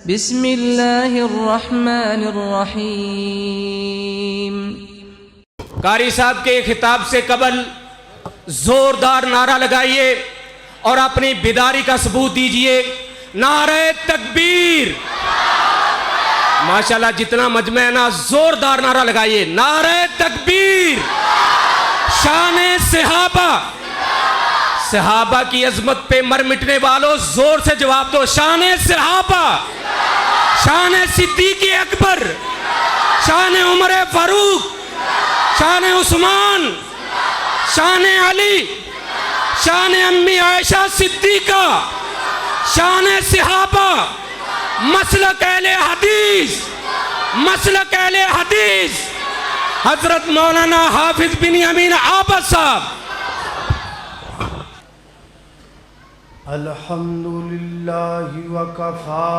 بسم اللہ الرحمن الرحیم۔ قاری صاحب کے خطاب سے قبل زوردار نعرہ لگائیے اور اپنی بیداری کا ثبوت دیجئے۔ نعرہ تکبیر! ماشاءاللہ جتنا مجمع ہے نا زوردار نعرہ لگائیے۔ نعرہ تکبیر! شان صحابہ! صحابہ کی عظمت پہ مر مٹنے والوں زور سے جواب دو۔ شان صحابہ! شان صدیق اکبر! شان عمر فاروق! شان عثمان! شان علی! شان امی عائشہ صدیقہ! شان صحابہ! مسلک اہل حدیث! مسلک اہل حدیث! حضرت مولانا حافظ بنیامین عابد صاحب! الحمدللہ وکفا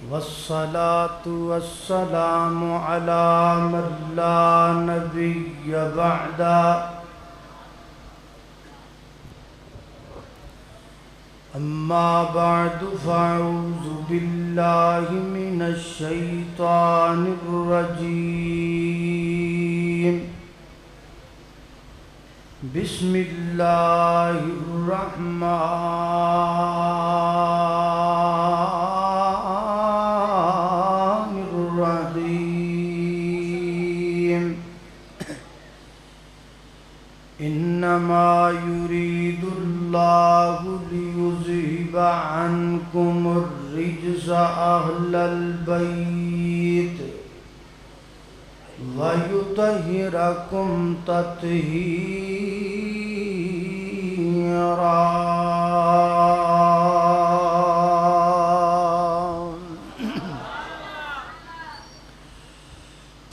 والصلاة والسلام علی من لا نبی بعدا اما بعد فاعوذ باللہ من الشیطان الرجیم بسم اللہ الرحمن الرحیم انما یرید اللہ لیذہب عنکم الرجس اہل البیت وَيُطَهِّرَكُمْ تَطْهِيرًا۔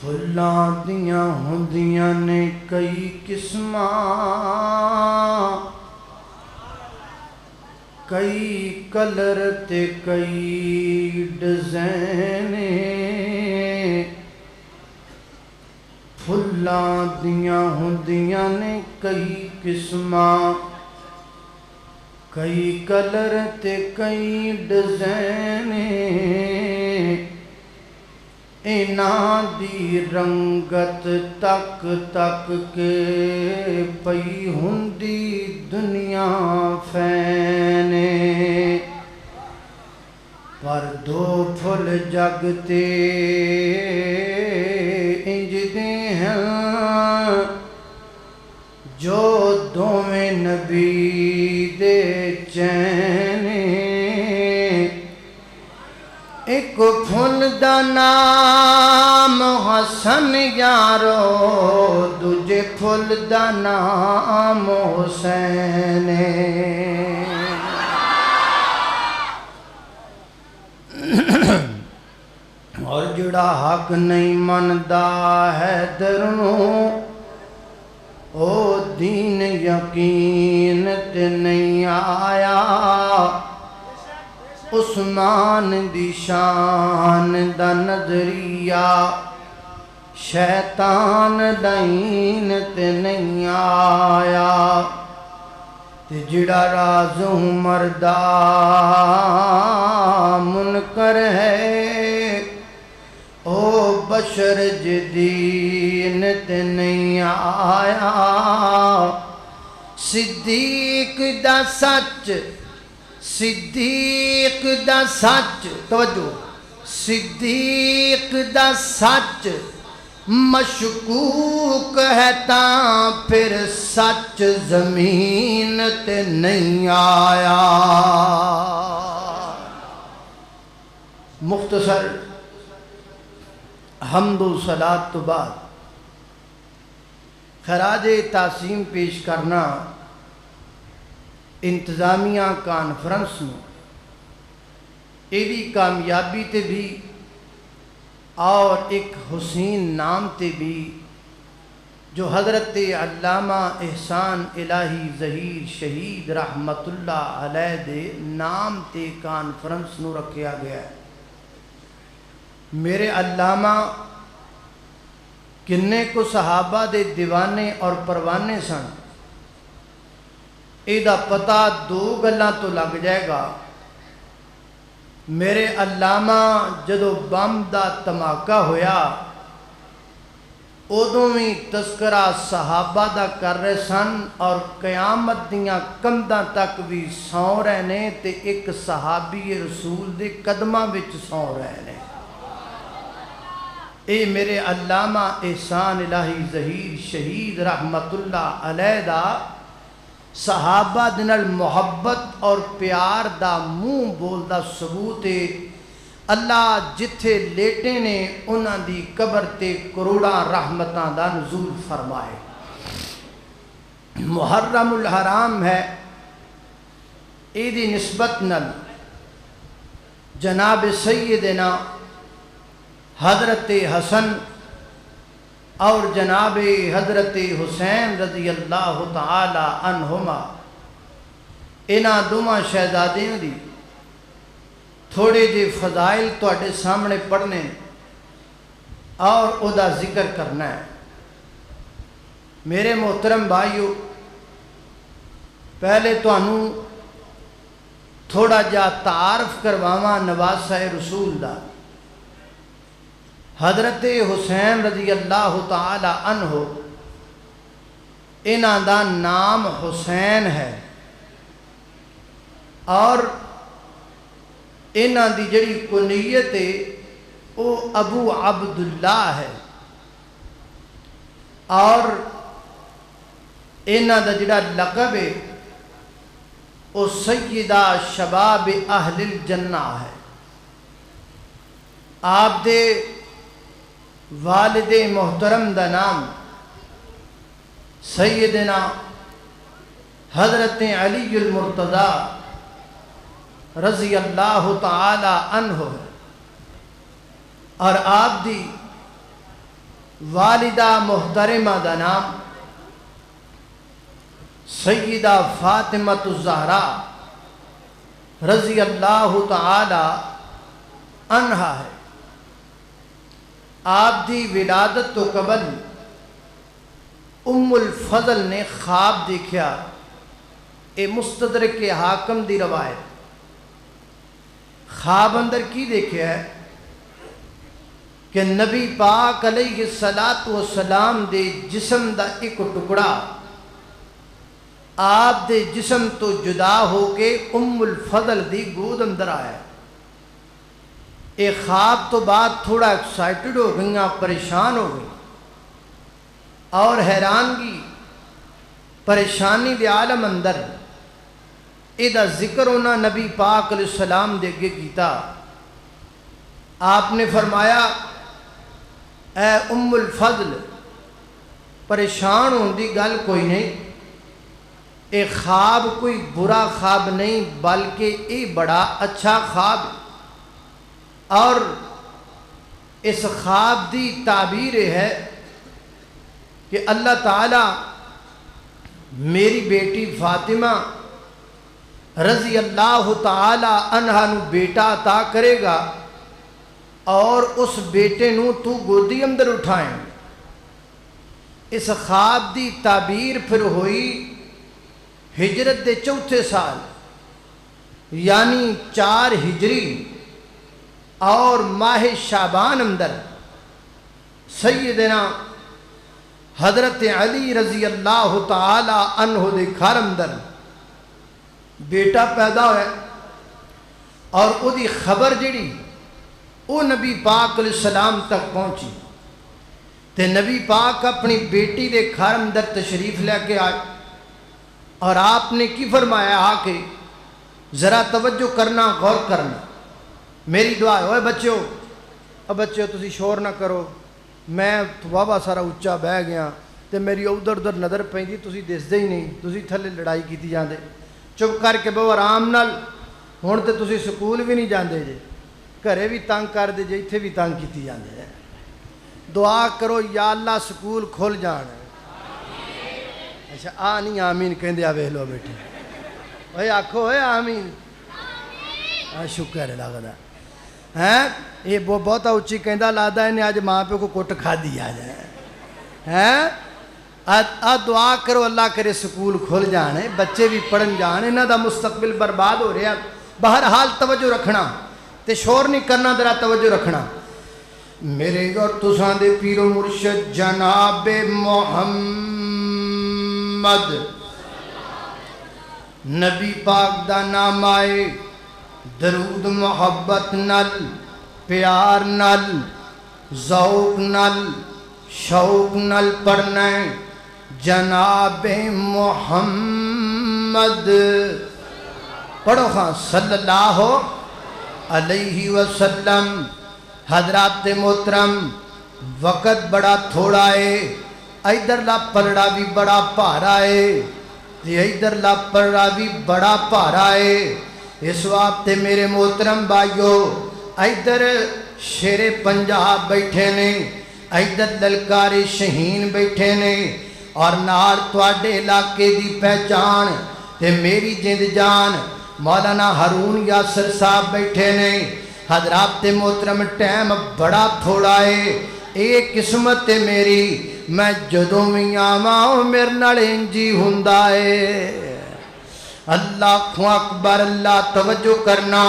پھلاں دیاں ہوندیاں نے کئی قسماں، کئی کلر تے کئی ڈیزائن۔ پھلاں دیاں ہوندیاں نے کئی قسماں، کئی کلر تے کئی ڈیزائن۔ انہاں دی رنگت تک تک کے پئی ہوندی دنیا فین۔ پر دو پھل جگ تے انج دے ہیں جو دوویں نبی دے چین۔ ایک پھل دا نام حسن یارو، دوجے پھل دا نام حسین۔ اور جڑا حق نہیں مندا حیدر نوں، او دین یقین تے نہیں آیا۔ عثمان دی شان دا نظریہ شیطان لعین تے نہیں آیا۔ تے جڑا راز عمر دا منکر ہے، او بشر جدین تے نہیں آیا۔ صدیق دا سچ، صدیق دا سچ، توجہ، صدیق دا سچ مشکوک ہے تاں پھر سچ زمین تے نہیں آیا۔ مختصر حمد و صلاۃ تو بعد خراج تعظیم پیش کرنا انتظامیہ کانفرنس میں ایدی کامیابی تے بھی اور ایک حسین نام تے بھی جو حضرت علامہ احسان الہی ظہیر شہید رحمت اللہ علیہ دے نام تے کانفرنس نو رکھیا گیا ہے۔ میرے علامہ کنے کو صحابہ دے دیوانے اور پروانے سن، ایدہ پتہ دو گلاں تو لگ جائے گا۔ میرے علامہ جدو بم دا دھماکہ ہویا ادوں بھی تذکرہ صحابہ دا کر رہے سن اور قیامت دیاں کنداں تک بھی سو رہے نے تے ایک صحابی رسول دے قدماں وچ سو رہے نے۔ اے میرے علامہ احسان الہی ظہیر شہید رحمت اللہ علیہ دا صحابہ دے نال محبت اور پیار دا منہ بولدا ثبوت ہے۔ اللہ جتھے لیٹے نے انہاں دی قبر تے کروڑاں رحمتاں دا نزول فرمائے۔ محرم الحرام ہے، ایدی نسبت نال جناب سیدنا حضرت حسن اور جناب حضرت حسین رضی اللہ تعالی عنہما انہاں دوواں شہزادیاں دی تھوڑے جے فضائل تواڈے سامنے پڑھنے اور او دا ذکر کرنا ہے۔ میرے محترم بھائیو، پہلے تانوں تھوڑا جا تعارف کرواواں نواسہ رسول دا۔ حضرت حسین رضی اللہ تعالی عنہ انہاں دا نام حسین ہے اور انہاں دی جڑی کنیت ہے وہ ابو عبداللہ ہے اور انہاں دا جڑا لقب ہے وہ سیدہ شباب اہل الجنہ ہے۔ آپ دے والد محترم دا نام سیدنا حضرت علی المرتضی رضی اللہ تعالی عنہ ہے اور آپ دی والدہ محترمہ دا نام سیدہ فاطمۃ الزہراء رضی اللہ تعالی عنہا ہے۔ آپ دی ولادت تو قبل ام الفضل نے خواب دیکھا، اے مستدرک حاکم دی روایت۔ خواب اندر کی دیکھا ہے کہ نبی پاک علیہ السلام دے جسم دا ایک ٹکڑا آپ دے جسم تو جدا ہو کے ام الفضل دی گود اندر آیا۔ ایک خواب تو بعد تھوڑا ایکسائٹڈ ہو گئیاں، پریشان ہو گئی اور حیرانگی پریشانی دے عالم اندر ایدہ ذکر ہونا نبی پاک علیہ السلام دے گے کیتا۔ آپ نے فرمایا اے ام الفضل پریشان ہون دی گل کوئی نہیں، اے خواب کوئی برا خواب نہیں بلکہ اے بڑا اچھا خواب ہے اور اس خواب دی تعبیر ہے کہ اللہ تعالیٰ میری بیٹی فاطمہ رضی اللہ تعالی عنہا نو بیٹا عطا کرے گا اور اس بیٹے نو تو گودی اندر اٹھائیں۔ اس خواب دی تعبیر پھر ہوئی ہجرت دے چوتھے سال یعنی 4 ہجری اور ماہ شعبان اندر سیدنا حضرت علی رضی اللہ تعالی عنہ دے گھر اندر بیٹا پیدا ہوئے اور او دی خبر جڑی او نبی پاک علیہ السلام تک پہنچی تے نبی پاک اپنی بیٹی دے گھر اندر تشریف لے کے آئے اور آپ نے کی فرمایا آ کے ذرا توجہ کرنا، غور کرنا، میری دعا ہے۔ اوے بچیو، اب بچیو تسی شور نہ کرو، میں بابا سارا اچا بہ گیا تے میری ادھر ادھر نظر پیندی، تسی دسدے ہی نہیں، تسی تھلے لڑائی کیتی جاندے، چپ کر کے بہو آرام نال۔ ہن تے تسی سکول بھی نہیں جاندے جے، گھرے بھی تنگ کر دے جے، ایتھے بھی تنگ کیتی جاندے جے۔ دعا کرو یا اللہ سکول کھل جان۔ اچھا آ نہیں آمین کہندے، آ ویکھ لو بیٹے، اوے آکھو اے آمین۔ شکر ہے لگدا ہیں یہ بہت اچھی کہندا لگدا ہے اج ماں پیو کو کٹ کھا دی آ جائے ہیں۔ دعا کرو اللہ کرے سکول کھل جانے، بچے بھی پڑھن جان، انہاں دا مستقبل برباد ہو رہا۔ بہرحال توجہ رکھنا، تے شور نہیں کرنا، ذرا توجہ رکھنا. میرے اور تساں دے پیر و مرشد جناب محمد نبی پاک دا نام آئے، درود محبت نل، پیار نل، ذوق نل، شوق نل پڑھنا ہے. جناب محمد پڑھو خاں صلی اللہ علیہ وسلم. حضرات محترم وقت بڑا تھوڑا ہے، ادھر لا پلڑا بھی بڑا پارا ہے، ادھر لا پلڑا بھی بڑا پارا ہے. اس واسطے میرے محترم بھائیو، ادھر شیر پنجاب بیٹھے نے، ادھر للکار شہین بیٹھے نے، اور نال تواڈے علاقے دی پہچان تے میری جند جان مولانا ہارون یاسر صاحب بیٹھے نے. حضرات محترم ٹائم بڑا تھوڑا ہے، ایک قسمت میری، میں جدوں بھی آواں میرے نال انجی ہوندا ہے. اللہ اکبر، اللہ توجہ کرنا.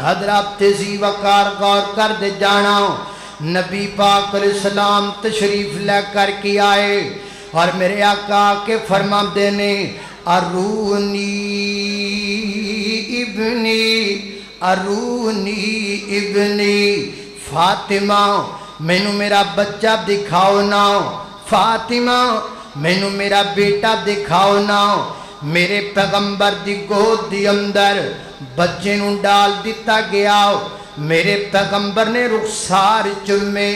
حضرات تیزی وقار غور کر دے جانا. نبی پاک علیہ السلام تشریف لے کر کے آئے اور میرے آقا کے فرما دینے، ارونی ابنی، ارونی ابنی فاطمہ، مینو میرا بچہ دکھاؤ نا. فاطمہ مینو میرا بیٹا دکھاؤ نا. میرے پیغمبر دی گود دی اندر بچے نو ڈال دیتا گیا. میرے پیغمبر نے رخسار چومے،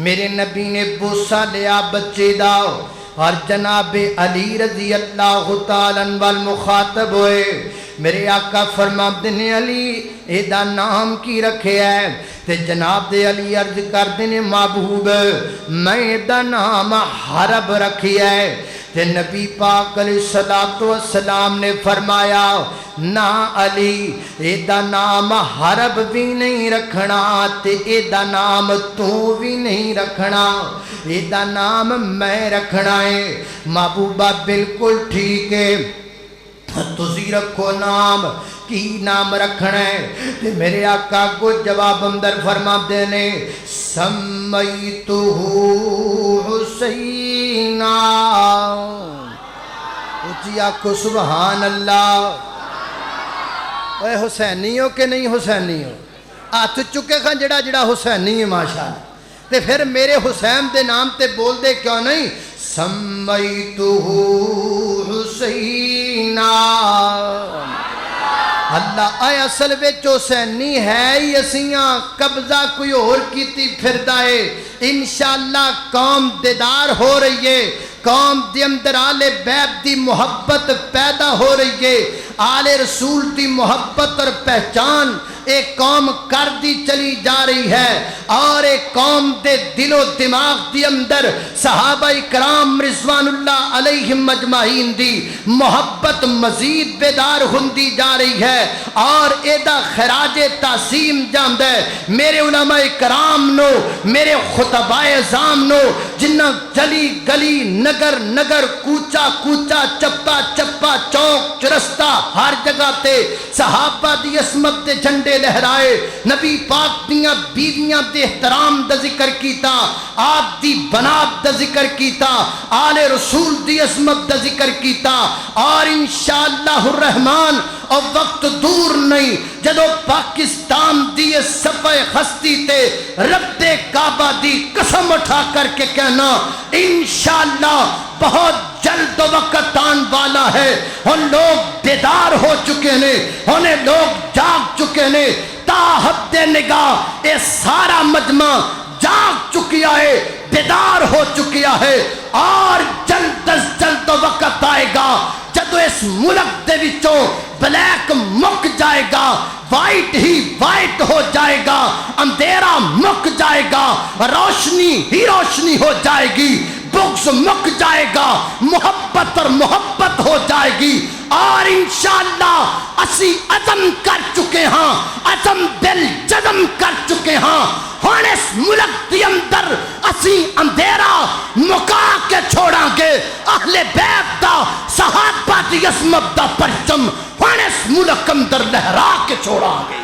میرے نبی نے بوسا لیا بچے دا، اور جناب علی رضی اللہ تعالیٰ عنہ مخاطب ہوئے. میرے آقا فرماتے ہیں علی ایدہ نام کی رکھے ہے؟ تے جناب علی عرض کر دینے محبوب میں ایدہ نام حرب رکھی ہے. تے نبی پاک علیہ السلام نے فرمایا نا علی ایدہ نام حرب بھی نہیں رکھنا، تے ایدہ نام تو بھی نہیں رکھنا، ایدہ نام میں رکھنا ہے. محبوبہ بالکل ٹھیک ہے، تُسی رکھو نام، کی نام رکھنا ہے؟ تے میرے آقا کو جواب اندر فرما دینے، سمیتہو حسینہ. اچھی آقو سبحان اللہ. اے حسینی ہو کہ نہیں حسینی ہو؟ ہاتھ چکے کھاں جڑا جڑا حسینی ہے ماشاءاللہ. تے پھر میرے حسین دے نام تے بول دے کیوں نہیں؟ سمیتہو حسینہ. اللہ آئے اصل وچ حسینی ہے ہی اسیاں، قبضہ کوئی اور کیتی پھردا ہے. انشاءاللہ قوم دیدار ہو رہی ہے، قوم دی اندر آل بیت دی محبت پیدا ہو رہی ہے، آل رسول دی محبت اور پہچان ایک قوم کر دی چلی جا رہی ہے. اور ایک قوم دے دل و دماغ دی اندر صحابہ کرام رضوان اللہ علیہم مجمعین دی محبت مزید بیدار ہوندی جا رہی ہے، اور ایدہ خراج تعظیم جاندہ ہے میرے علماء کرام نو، میرے خطباء اعظام نو، جنہ گلی گلی نگر نگر کوچا کوچا چپا چپا چوک چرستہ ہر جگہ تے صحابہ دی عصمت دے جھنڈے لہرائے، نبی پاک دیاں بیویاں دے احترام دا ذکر کیتا، آپ دی بنات دا ذکر کیتا، آل رسول دی عصمت دا ذکر کیتا. اور انشاءاللہ الرحمن اور وقت دور نہیں جدو پاکستان دی صفحہ ہستی تے رب کعبہ دی قسم اٹھا کر کے کہنا انشاءاللہ بہت جلد وقت آن والا ہے. ان لوگ بیدار ہو چکے ہیں، انہیں لوگ جاگ چکے ہیں. تا حد نگاہ اے سارا مجمع جاگ چکیا ہے، بیدار ہو چکیا ہے. اور جلد از جلد وقت آئے گا جدو اس ملک دے وچوں بلیک مک جائے گا، وائٹ ہی وائٹ ہو جائے گا، اندھیرا مک جائے گا، روشنی ہی روشنی ہو جائے گی، بغض مک جائے گا، محبت اور محبت ہو جائے گی. اور انشاءاللہ اسی عزم کر چکے ہاں، عزم دل جزم کر چکے ہاں. ہن اس ملک دی اندر اسی اندھیرا مکا کے چھوڑاں گے، اہل بیت دا صحابہ دی عظمت دا پرچم ہن اس ملک اندر لہرا کے چھوڑاں گے.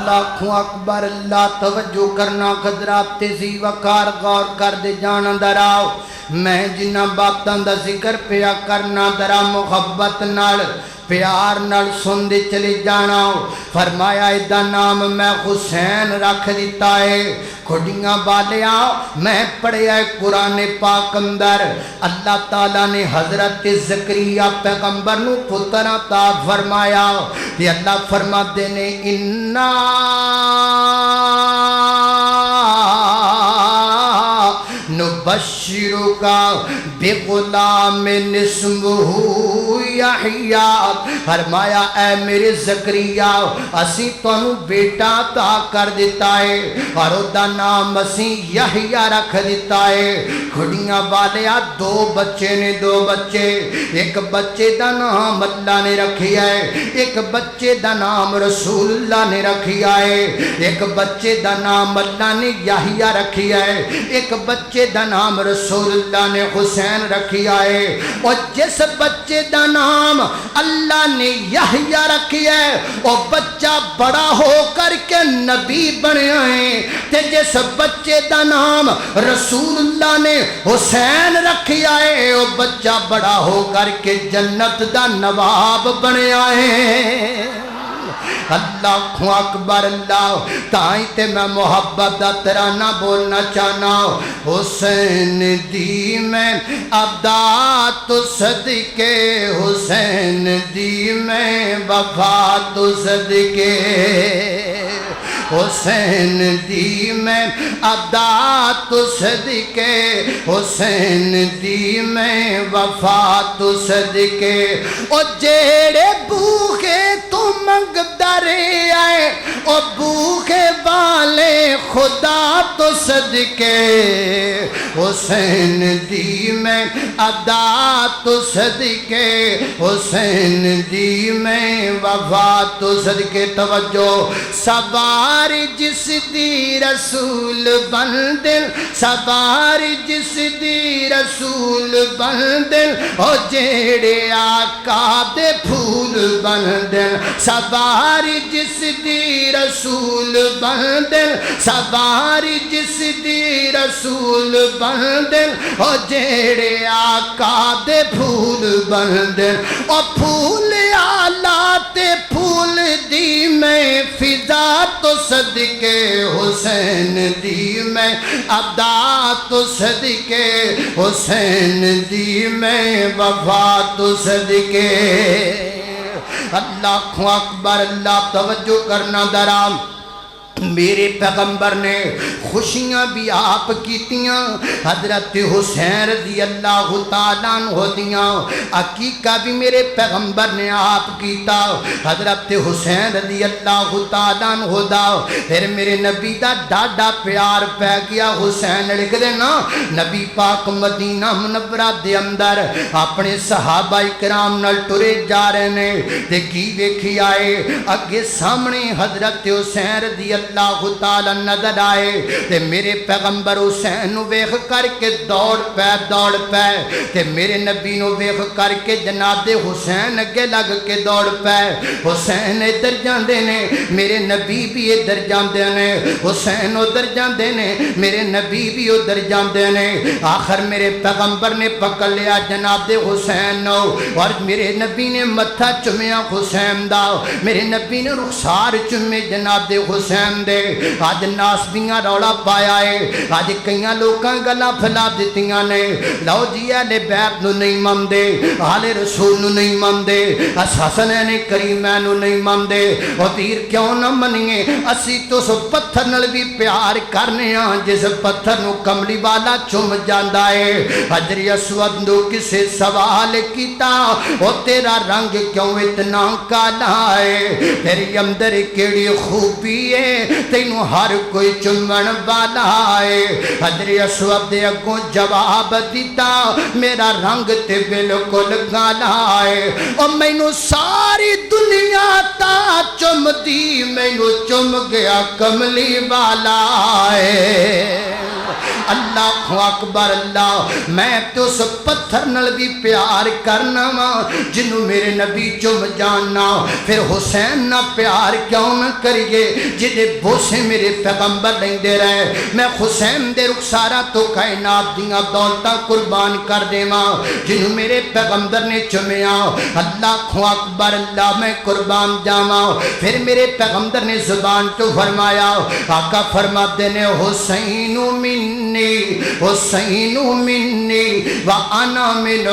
اللہ اکبر اللہ توجہ کرنا حضرات تیزی وقار غور کر دے جانا دراؤ میں جنہ باتاں دا ذکر پیا کرنا درا محبت نال پیار نال سن دے چلے جانا فرمایا ایدہ نام میں حسین رکھ دیتا ہے کھڑیاں بالیا میں پڑھیا ہے قرآن پاک اندر اللہ تعالیٰ نے حضرت زکریہ پیغمبر نو پتر عطا فرمایا کہ اللہ فرما دینے انا نبشرکا بغلام اسمہ یحییٰ فرمایا اے میرے زکریہ اسی تانوں بیٹا عطا کر دیتا ہے اور دا نام اسی یحییٰ رکھ دیتا ہے کھڑیاں والیا دو بچے نے دو بچے ایک بچے دا نام اللہ نے رکھیا ہے ایک بچے دا نام رسول اللہ نے رکھیا ہے ایک بچے دا نام اللہ نے یحییٰ رکھیا ہے ایک بچے دا نام رسول اللہ نے حسین رکھیا ہے اور جس بچے دا نام اللہ نے یحییٰ رکھیا ہے وہ بچہ بڑا ہو کر کے نبی بنے ہیں تے جس بچے دا نام رسول اللہ نے حسین رکھیا ہے وہ بچہ بڑا ہو کر کے جنت دا نواب بنے ہیں اللہ اکبر اللہ تائیں تے میں محبت دا ترانہ بولنا چاہنا حسین دی میں ابدا تو صدقے حسین دی میں وفا تو صدقے حسین دی میں ابدا تو صدقے حسین دی میں وفا تو صدقے او جیڑے بھوکے تو منگ درے آئے او بھوکے والے خدا تو صدقے حسین دی میں ابدا تو صدقے حسین دی میں وفا تو صدقے توجہ سوار جس دی رسول بندن سوار جس دی رسول بندن او جیڑے آقا دے پھول بندن سوار جس دی رسول بندن سوار جس دی رسول بندن او جیڑے آقا دے پھول بندن او پھول آلہ تے پھول دی میں فضا تو صدقے حسین دی میں ابدا تو صدقے حسین دی میں وفا تو صدقے اللہ اکبر اللہ توجہ کرنا درام میرے پیغمبر نے خوشیاں بھی آپ کیتیاں حضرت حسین رضی اللہ تعالیٰ عنہ دیاں عقیقہ بھی میرے پیغمبر نے آپ کیتا حضرت حسین رضی اللہ تعالیٰ عنہ دا پھر میرے نبی دا ڈاڈا پیار پہ گیا حسین لکھ دینا نبی پاک مدینہ منورہ دے اندر اپنے صحابہ کرام نال ٹرے جا رہے نے تے کی ویکھی آئے اگے سامنے حضرت حسین رضی اللہ تعالی نظر آئے تے میرے پیغمبر حسین نو ویکھ کر کے دوڑ پے تے میرے نبی نو ویکھ کر کے جناب حسین اگے لگ کے دوڑ پے حسین ادھر جاندے نے میرے نبی بھی ادھر جاندے نے حسین ادھر جاندے نے میرے نبی بھی ادھر جاندے نے آخر میرے پیغمبر نے پکڑ لیا جناب حسین نو اور میرے نبی نے متھا چومیا حسین دا میرے نبی نے رخسار چومے جناب حسین دے آج ناسبیاں روڑا پایا ہے آج کئیاں لوکاں گلا پھلا دیتیاں نے لو جی اہل بیت نو نہیں مندے آل رسول نو نہیں مندے حسنین کریمین نو نہیں مندے اور پیر کیوں نہ منیے اسی تو سو پتھر نل بھی پیار کرنے ہاں جس پتھر نو کملی والا چم جاندا ہے حجر اسود نو کسے سوال کیتا او تیرا رنگ کیوں اتنا کالا ہے تیری اندر کیڑی خوبی ہے تینوں ہر کوئی چمن والا ہے حجر اسود دے اگوں جواب دیتا میرا رنگ تے بالکل کالا ہے اور مینوں ساری دنیا تا چم دی مینوں چم گیا کملی والا ہے اللہ اکبر اللہ میں تو اس پتھر نال بھی پیار کرنا وا جنوں میرے نبی چم جاننا پھر حسین نہ پیار کیوں نہ کریے جدے بوسے میرے پیغمبر لیندے رہے میں حسین دے رخسارا تو کائنات دیاں دولتاں قربان کر دیواں جنوں میرے پیغمبر نے چمیا اللہ اکبر اللہ میں قربان جاواں پھر میرے پیغمبر نے زبان تو فرمایا آقا فرماتے نے حسین منی وانا من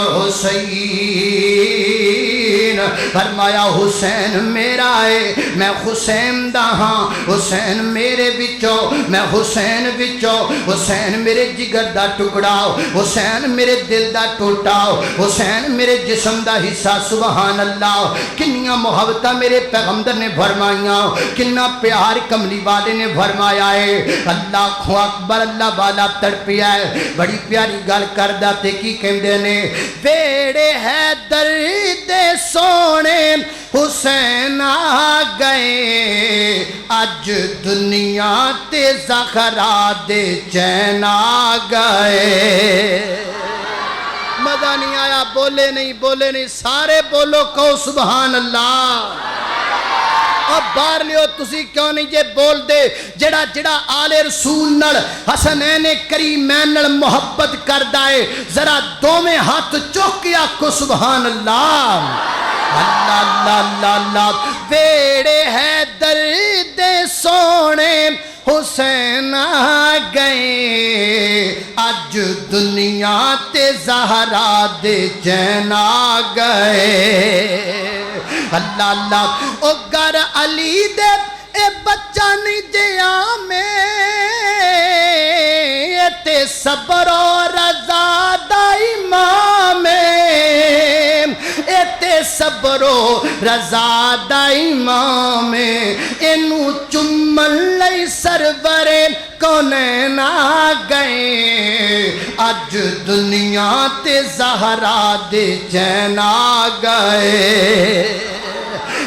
حسین فرمایا حسین میرا ہے میں حسین دا ہاں حسین میرے وچوں میں حسین وچوں حسین میرے جگر دا ٹکڑا حسین میرے دل دا ٹوٹا حسین میرے جسم دا حصہ سبحان اللہ کنیاں محبتہ میرے پیغمبر نے فرمائیاں کنا پیار کملی والے نے فرمایا ہے اللہ اکبر اللہ والا تڑپیا ہے بڑی پیاری گل کردا تے کی کہندے نے بیڑے حیدر دے سونے حسین آ گئے اج دنیا تے زہرا دے چین آ گئے مزہ نہیں آیا بولے نہیں سارے بولو کہو سبحان اللہ اب باہر لیو تسی کیوں نہیں جے بول دے جڑا آل رسول نال حسنین کریمین نال محبت کردہ ہے ذرا دو میں ہاتھ چوکیا کو سبحان اللہ اللہ اللہ اللہ اللہ بیڑے حیدر دے سونے حسین آ گئے اج دنیا تے زہرا دے چین آ گئے اللہ اللہ او گر علی دے اے بچہ نہیں جیا میں تے صبر و رضا دا امام تے صبر و رضا دا امام اینو چمن لئی سرور کونین آ گئے اج دنیا تے زہرا دے چین آ گئے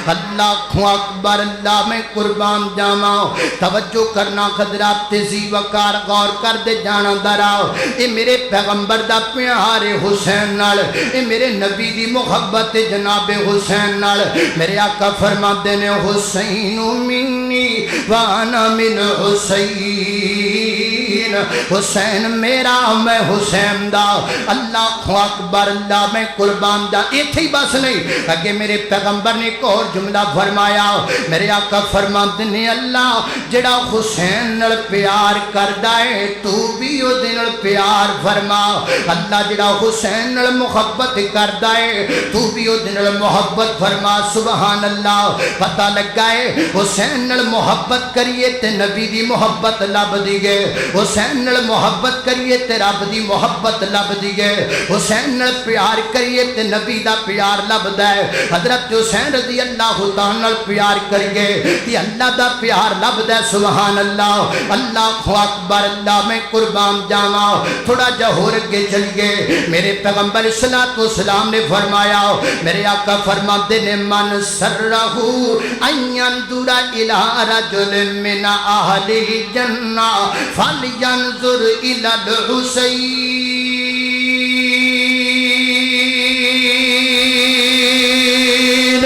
اللہ اکبر اللہ میں قربان جاواں توجہ کرنا حضرات تیزی وقار غور کر دے جانا دراؤ اے میرے پیغمبر دا پیار حسین نال اے میرے نبی دی محبت جناب حسین نال میرے آقا فرما دینے حسین منی وانا من حسین حسین میرا میں حسین دا اللہ اکبر اللہ میں قربان دا یہ تھی بس نہیں اگے میرے پیغمبر نے ایک اور جملہ فرمایا میرے آقا فرماتے ہیں اللہ جڑا حسین نال پیار کردہ ہے تو بھی او دن پیار فرما اللہ جڑا حسین نال محبت کردہ ہے تو بھی او دن محبت فرما سبحان اللہ پتہ لگا ہے حسین نال محبت کریے تے نبی دی محبت لب دی گئے حسین نال محبت کریے تے رب دی محبت لب دی گئے حسین نال پیار کریے تے نبی دا پیار لب دے حضرت حسین رضی اللہ تعالیٰ پیار کریے تے اللہ دا پیار لب دے سبحان اللہ اللہ اکبر اللہ میں قربان جاواں تھوڑا جا ہو رگے چلیے میرے پیغمبر صلی اللہ علیہ وسلم نے فرمایا میرے آقا فرماتے نے من سرہو ان ينظر الى رجل من اہل الجنہ فلینظر الى الحسین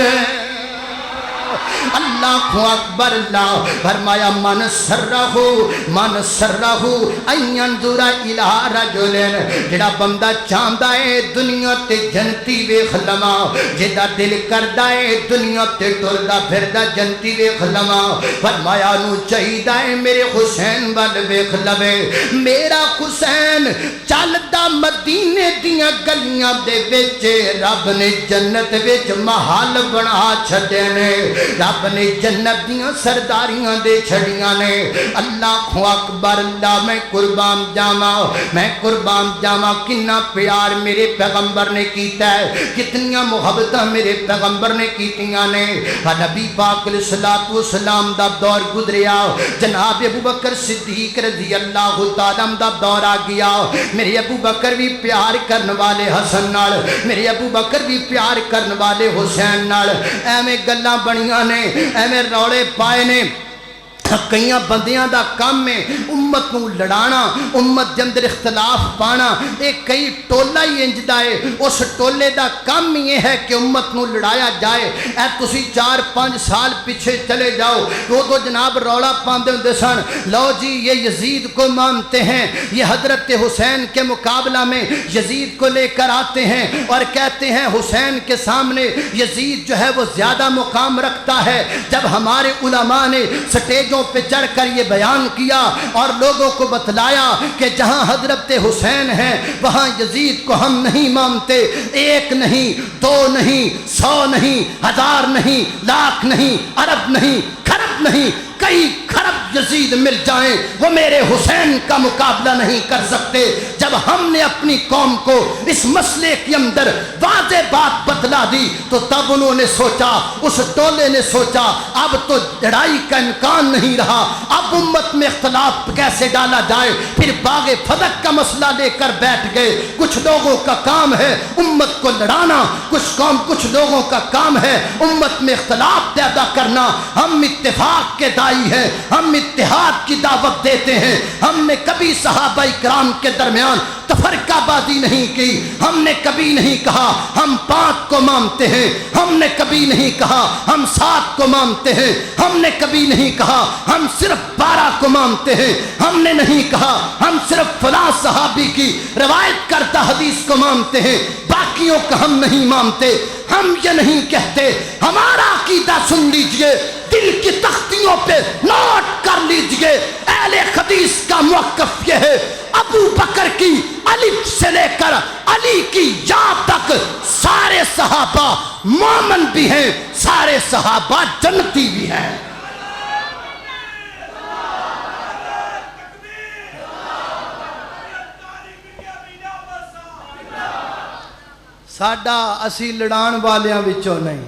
اللہ اکبر اللہ فرمایا من سرہو ان ينظر الى رجل جڑا بندہ چاہندا ہے دنیا تے جنتی ویکھ لواں جدا دل کردا ہے دنیا تے ٹردا پھردا جنتی ویکھ لواں فرمایا نو چاہیدا ہے میرے حسین ول ویکھ لوے میرا حسین چلدا مدینے دیاں گلیاں دے وچ رب نے جنت وچ محل بنا چھڈے نے رب نے جنت دیاں سرداریاں دے چھڑیاں نے اللہ اکبر اللہ میں قربان جاواں کنا پیار میرے پیغمبر نے کیتا ہے کتنیاں محبتاں میرے پیغمبر نے کیتیاں نے نبی پاک علیہ الصلوۃ والسلام دا دور گزریا جناب ابو بکر صدیق رضی اللہ تعالیٰ دا دور آ گیا میرے ابو بکر بھی پیار کرن والے حسن نال میرے ابو بکر بھی پیار کرن والے حسین نال ایویں گلاں بنیاں نے ایویں روڑے پائے نے کئی بندیاں دا کام ہے امت نو لڑانا، امت دے اندر اختلاف پانا، ایک کئی ٹولا ہی انجدا ہے، اس ٹولے دا کام یہ ہے کہ امت نو لڑایا جائے۔ اے تسی 4-5 سال پیچھے چلے جاؤ، وہ جناب رولا پاندے ہوندے سن، لو جی یہ یزید کو مانتے ہیں، یہ حضرت حسین کے مقابلہ میں یزید کو لے کر آتے ہیں اور کہتے ہیں حسین کے سامنے یزید جو ہے وہ زیادہ مقام رکھتا ہے۔ جب ہمارے علماء نے سٹیجوں پہ چڑھ کر یہ بیان کیا اور لوگوں کو بتلایا کہ جہاں حضرت حسین ہیں وہاں یزید کو ہم نہیں مانتے، 1 نہیں 2 نہیں 100 نہیں 1000 نہیں لاکھ نہیں ارب نہیں کھرب نہیں، کئی کھرب یزید مل جائیں وہ میرے حسین کا مقابلہ نہیں کر سکتے۔ جب ہم نے اپنی قوم کو اس مسئلے کے اندر واضح بات بتلا دی تو تب انہوں نے سوچا، اس ٹولے نے سوچا اب تو لڑائی کا امکان نہیں رہا، اب امت میں اختلاف کیسے ڈالا جائے، پھر باغ فدق کا مسئلہ لے کر بیٹھ گئے۔ کچھ لوگوں کا کام ہے امت کو لڑانا، کچھ لوگوں کا کام ہے امت میں اختلاف پیدا کرنا۔ ہم اتفاق کے دائی ہیں، ہم اتحاد کی دعوت دیتے ہیں۔ ہم نے کبھی صحابہ کرام کے درمیان تفرقہ بازی نہیں کی، ہم نے کبھی نہیں کہا ہم 5 کو مانتے ہیں، ہم نے کبھی نہیں کہا ہم 7 کو مانتے ہیں، ہم نے کبھی نہیں کہا ہم صرف 12 کو مانتے ہیں، ہم نے نہیں کہا ہم صرف فلاں صحابی کی روایت کرتا حدیث کو مانتے ہیں، باقیوں کا ہم نہیں مانتے۔ ہم یہ نہیں کہتے، ہمارا عقیدہ سن لیجئے، دل کی تختیوں پہ نوٹ کر لیجئے، اہل حدیث کا موقف یہ ہے، ابو بکر کی الف سے لے کر علی کی یا تک سارے صحابہ مومن بھی ہیں، سارے صحابہ جنتی بھی ہیں۔ ساڈا اسی لڑان والیاں وچوں نہیں،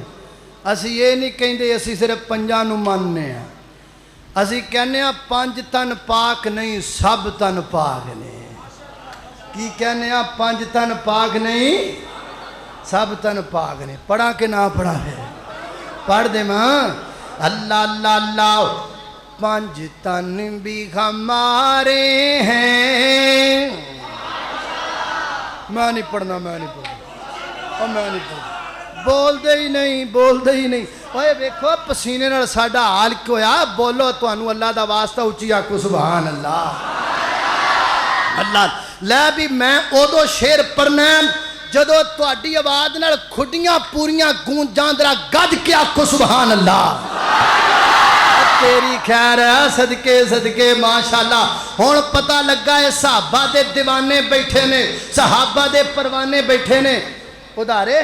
اسی یہ نہیں کہندے اسی صرف 5 نو ماننے ہیں، اسی کہنے ہیں 5 تن پاک نہیں سب تن پاک نے۔ کی کہنے ہیں 5 تن پاک نہیں سب تن پاک نے۔ پڑھا کہ نہ پڑھا ہے؟ پڑھ دے ماں۔ اللہ اللہ اللہ 5 تن بھی ہمارے ہیں۔ میں نہیں پڑھنا، میں نہیں پڑھنا، میں نہیں پڑھنا، بول دے ہی نہیں، بول دے ہی نہیں۔ اوے دیکھو پسینے نال ساڈا حال کیوں ہویا، بولو تانوں اللہ دا واسطہ اچھی آکھو سبحان اللہ۔ اللہ لے بھی میں ادو شعر پڑھنا جدو تہاڈی آواز نال کھڈیاں پوریاں گونجاں، ذرا گج کے آکھو سبحان اللہ۔ تیری خیر ہے صدقے صدقے ماشاءاللہ۔ ہن پتہ لگا ہے صحابہ دے دیوانے بیٹھے نے، صحابہ دے پروانے بیٹھے نے، ادارے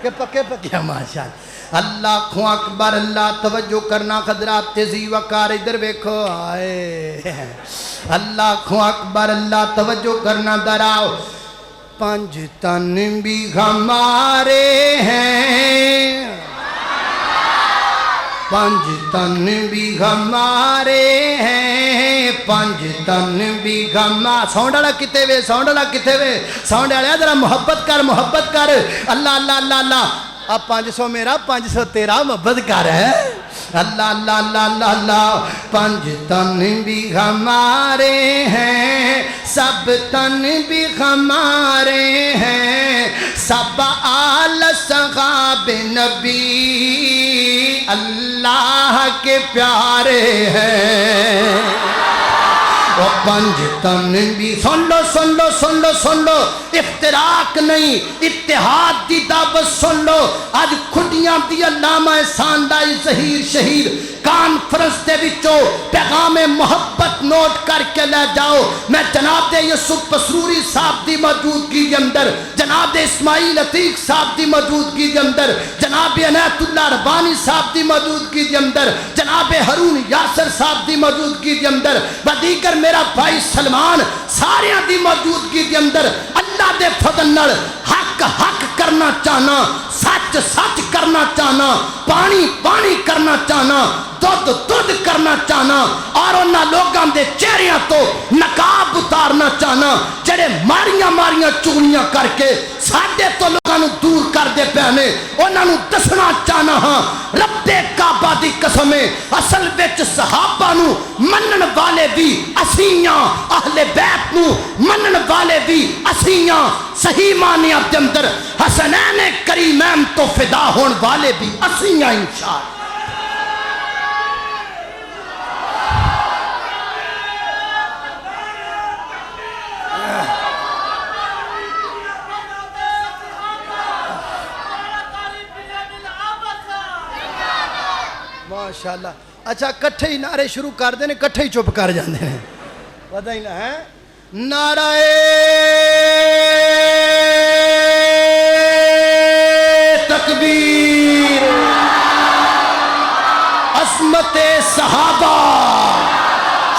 کہ پکے پکے ماشاءاللہ۔ اللہ اکبر، اللہ توجہ کرنا حضرات، تیزی وقار ادھر ویکھو آئے۔ اللہ اکبر، اللہ توجہ کرنا دراؤ۔ 5 تن بھی ہمارے ہیں، 5 تن بھی ہمارے ہیں، 5 تن بھی ہمارے۔ ساؤنڈ والا کتے وے، ساؤنڈ والا کتے وے، ساؤنڈ والا ذرا محبت کر، محبت کر۔ اللہ اللہ اللہ اللہ، اب 500 میرا 500 تیرا، محبت کر ہے۔ اللہ اللہ اللہ اللہ اللہ، 5 تن بھی ہمارے ہیں، سب تن بھی ہمارے ہیں، سب آل صحاب نبی اللہ کے پیارے ہیں۔ وہ 5 تن بھی، سن لو سن لو سن لو سن لو، افتراق نہیں اتحاد دی دعوت سن لو۔ آج کھڈیاں دی علامہ ساندائی ظہیر شہید کانفرنس دے وچوں پیغام محبت نوٹ کر کے لے جاؤ۔ میں جناب یوسف پسروری صاحب دی موجودگی کے اندر، جناب اسماعیل عتیق صاحب دی موجودگی کے اندر، جناب عنایت اللہ ربانی صاحب دی موجودگی کے اندر، جناب ہارون یاسر صاحب دی موجودگی کے اندر، دیگر میرا بھائی سلمان، سارے دی موجودگی کے اندر اللہ دے فضل نال حق حق کرنا چاہنا، سچ سچ کرنا چاہنا، پانی پانی کرنا چاہنا، دودھ دودھ کرنا چاہنا، اور انہاں لوگاں دے چہریاں تو نقاب اتارنا چاہنا۔ نوجوان جڑے ماریاں ماریاں چغلیاں کر کے ساڈے تو لوگاں نو دور کردے پئے نے انہاں نو دسنا چاہنا ہاں رب کعبہ دی قسم اصل وچ صحابہ نو منن والے بھی اسیاں اہل بیت نو منن والے بھی اسیاں صحیح معنی دے اندر حسنین کریمین تو فدا ہون والے بھی اسیاں انشاءاللہ ماشاءاللہ اچھا کٹھے ہی نعرے شروع کر دیں کٹھے ہی چپ کر جاندے ہیں پتہ ہی نہ ہے نعرہ تکبیر عظمت صحابہ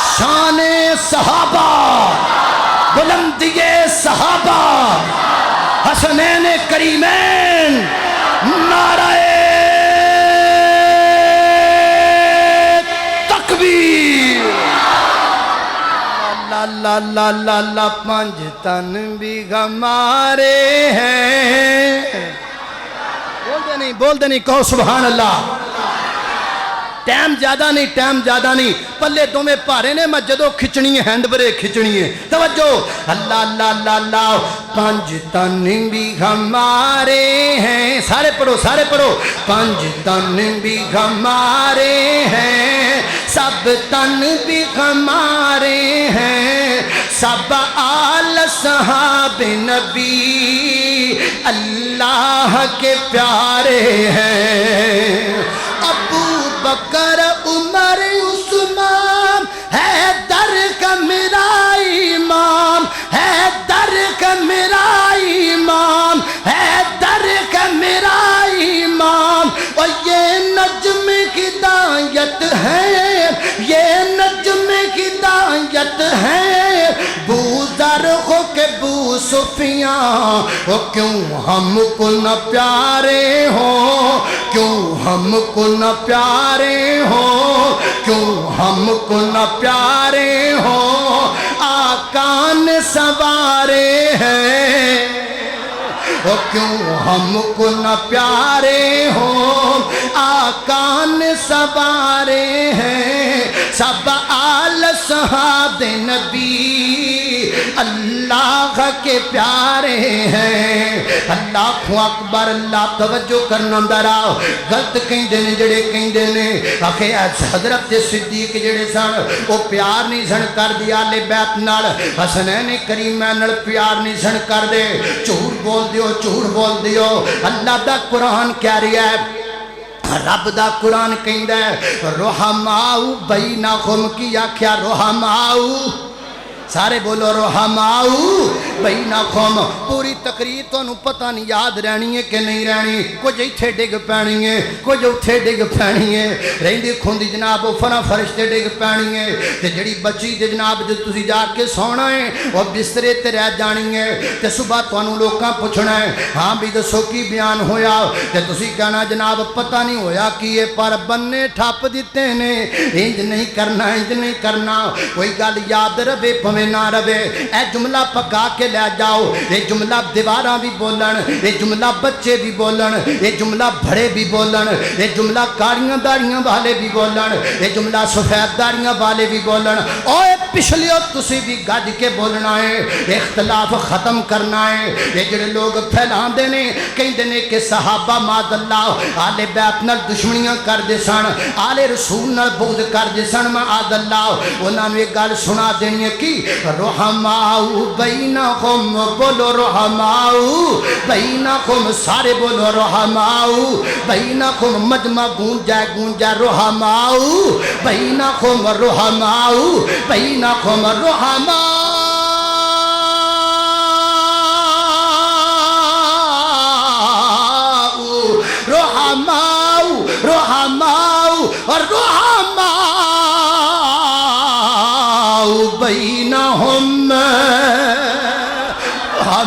شان صحابہ بلندی صحابہ حسنین کریمین نعرہ لا لا لا لا پانچ تن بھی ہمارے ہیں بول دے نہیں کہو سبحان اللہ ٹائم زیادہ نہیں پلے دو میں پارے نے میں جدو کھچنی ہے ہینڈ بریک کھچنی ہے توجہ اللہ اللہ اللہ اللہ پانچ تن بھی ہمارے ہیں سارے پڑھو پانچ تن بھی ہمارے ہیں سب تن بھی ہمارے ہیں سب آل صحاب نبی اللہ کے پیارے ہیں ابو بکر عمر عثمان ہے در کا میرا امام ہے در کا میرا امام ہے در کا میرا امام اور یہ نجم کی دایت ہے یہ نجم کی دایت ہے بو ذر ہو کے بو سفیان وہ کیوں ہم کو نہ پیارے ہوں کیوں ہم کو نہ پیارے ہوں کیوں ہم کو نہ پیارے ہوں آقا نے سوارے ہیں وہ کیوں ہم کو نہ پیارے ہوں آقا نے سوارے ہیں سب آل صحاب نبی اللہ کے پیارے ہیں اللہ اکبر اللہ توجہ کرنا دراؤ غلط کہیں دینے جڑے کہیں دینے آخے حضرت صدیق جڑے سن وہ پیار نہیں سن کر دیا لے بیت نال حسنین کریمین نال پیار نہیں سن کر دے جھوٹ بول دیو اللہ دا قرآن کہہ رہا ہے رب دا قرآن کہندا ہے رحماؤ بینہم کی آکھیا رحماؤ سارے بولو رحماؤ بینہم پوری تقریر تو انہوں پتہ نہیں یاد رہنی ہے کہ نہیں رہنی کچھ ایتھے ڈگ پینی ہے کچھ اتھے ڈگ پینی ہے رہندی کھوندی جناب وہ فنا فرشتے ڈگ پینی ہے تے جڑی بچی تے جناب جو تسی جا کے سونا ہے وہ بسترے تے رہ جانی ہے تے صبح تو انہوں لوکاں پوچھنا ہے ہاں بھی دسو کی بیان ہویا تے تسی کہنا جناب پتہ نہیں ہویا کیے پر بننے ٹھاپ دیتے نے انج نہیں کرنا کوئی گل یاد رہے پویں نہ رہے اے جملہ پکا کے لے جاؤ یہ جملہ دیواراں بھی بولن یہ جملہ بچے بھی بولن یہ جملہ بڑے بھی بولن یہ جملہ کاریاں داریاں والے بھی بولن یہ جملہ سفید داریاں والے بھی بولن اوے پچھلیوں تسی بھی گج کے بولنا ہے اختلاف ختم کرنا ہے یہ جڑے لوگ پھیلان دینے کہیں دینے کہ صحابہ ماد اللہ آل بیت نال دشمنیاں کر دے سن آل رسول نال بغض کر دے سن معاذ اللہ انہاں نے ایک گل سنا دینی ہے کی رحماؤ بینہم بولو رحماؤ بینہم سارے بولو رحماؤ بینہم مجمع گونج جائے رحماؤ بینہم رحماؤ بینہم رحماؤ اور رحماؤ بینہم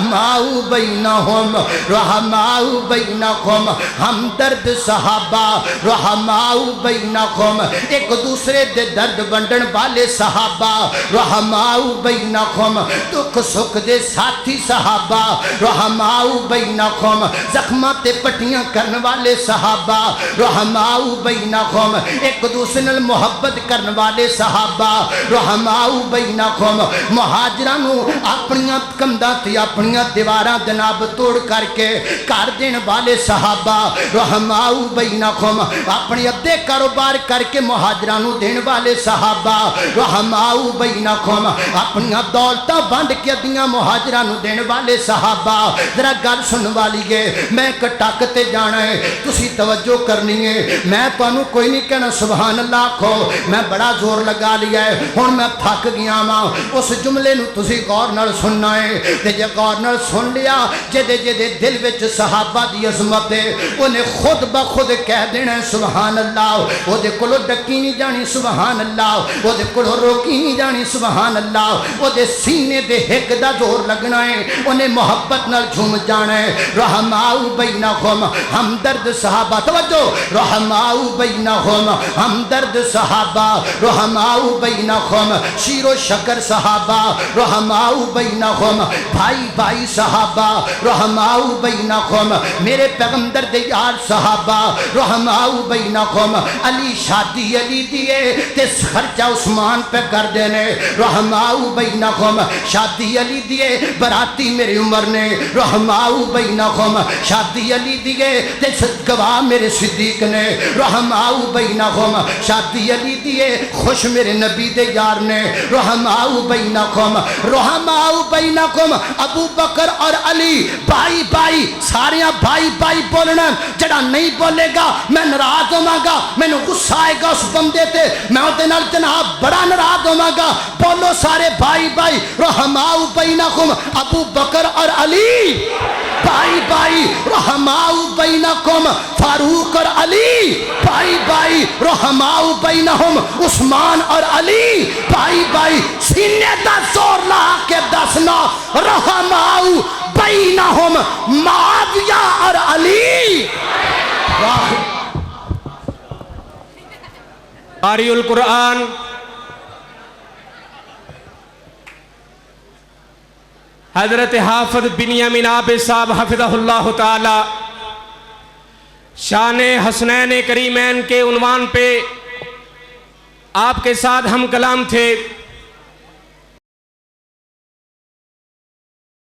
رحماؤ بینہم رحماؤ بینکم ہمدرد صحابہ رحماؤ بینکم ایک دوسرے دے درد ونڈن والے صحابہ رحماؤ بینکم دکھ سکھ دے ساتھی صحابہ رحماؤ بینکم زخماں تے پٹیاں کرن والے صحابہ رحماؤ بینکم ایک دوسرے نال محبت کرن والے صحابہ رحماؤ بینکم مہاجرانو اپنیاں کنداں تے اپنیاں دیواراں جناب توڑ کر کے کر دین والے صحابہ رحماؤ بینکم اپنی ادھے کاروبار کر کے مہاجرانو دین والے صحابہ رحماؤ بینکم اپنی دولتاں بانڈ کے ادھیاں مہاجرانو دین والے صحابہ ذرا گل سن والی ہے میں کٹاک تے جانا ہے تسی توجہ کرنی ہے میں تانوں کوئی نہیں کہنا سبحان اللہ کھو میں بڑا زور لگا لیا ہے ہن میں تھک گیا ماں اس جملے نو تسی غور نال سننا ہے تے جے غور نال سن لیا جدے دل وچ صحابہ دی عظمت ہے انہیں خود بخود کہہ دینا ہے سبحان اللہ وہ دے کلو ڈکی نہیں جانی سبحان اللہ وہ دے کلو روکی نہیں جانی سبحان اللہ وہ دے سینے دے ہک دا زور لگنا ہے انہیں محبت نال جھوم جانا ہے رحماؤ بینہم ہمدرد صحابہ توجہ رحماؤ بینہم ہمدرد صحابہ رحماؤ بینہم شیر و شکر صحابہ رحماؤ بینہم بھائی بھائی صحابہ رحماؤ بینکم میرے پیغمبر دے یار صحابہ رحماؤ بینکم علی شادی علی دیے تے خرچہ عثمان پہ کر دینے رحماؤ بینکم شادی علی دیے براتی میری عمر نے رحماؤ بینکم شادی علی دیے تے گواہ میرے صدیق نے رحماؤ بینکم شادی علی دیے خوش میرے نبی دے یار نے رحماؤ بینکم رحماؤ بینکم ابو بکر اور علی بھائی بھائی ساریاں بھائی بھائی بولنا جڑا نہیں بولے گا میں ناراض ہوواں گا مینوں غصہ آئے گا اس بندے تے میں اودے نال جناب بڑا ناراض ہوواں گا بولو سارے بھائی بھائی رحماؤ بینکم ابو بکر اور علی بھائی بھائی رحماؤ بینکم فاروق اور علی بھائی بھائی رحماؤ بینہم عثمان اور علی بھائی بھائی سینے دا زور لا کے دسنا رحماؤ بینہم معاویہ اور علی قاری القرآن حضرت حافظ بنیامین عابد صاحب حفظہ اللہ تعالی شان حسنین کریمین کے عنوان پہ آپ کے ساتھ ہم کلام تھے